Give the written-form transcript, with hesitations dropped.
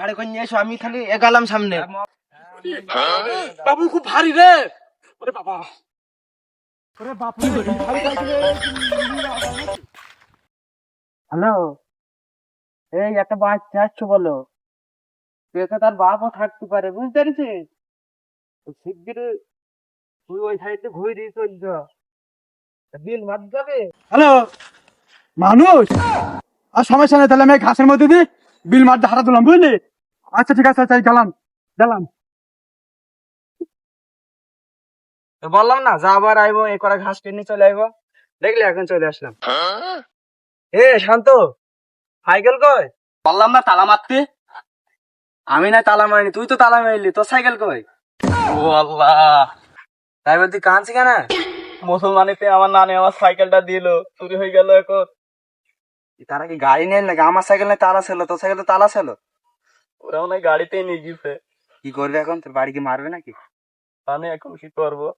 গাড়ি করে নিয়ে এসো, আমি খালি এগালাম সামনে। বাবু খুব ভারী রে। ওরে বাবা, ওরে বাপ রে, ভারী সাইকেলে। হ্যালো, এই একটা বাচ্চা আসছো বলো, পেতে তার বাপও থাকতে পারে, বুঝতে পেরেছিস? শিগগিরই তুই ওই সাইডে ঘুরে দিয়ে চল যা, বিল মার যাবে। হ্যালো মানুষ, আর সমস্যা নেই, তাহলে আমি এই ঘাসের মধ্যে দিয়ে বিল মারতে হারা দিলাম, বুঝলি? আচ্ছা ঠিক আছে, তাই গেলাম গেলাম। তো বললাম না, যা আবার আইবো এ করা ঘাস টেনে চলে আইবো, দেখলি এখন চলে আসলাম। এ শান্ত, সাইকেল কই? বললাম না তালা মারতে। আমি না তালা মারিনি, তুই তো তালা মারলি, তোর সাইকেল কই? ও আল্লাহ, তাই বলতে কাঁদছি কেন? মুসলমানিতে আমার নানি আমার সাইকেলটা দিল, চুরি হয়ে গেল এখন। তারা কি গাড়ি নেন নাকি? আমার সাইকেল নাই তালা ছিল, তোর সাইকেল তালা ছিল। ওরা মনে হয় গাড়িতেই নিয়ে গেছে। কি করবে এখন? তোর বাড়ি কি মারবে নাকি? আমি এখন কি করবো?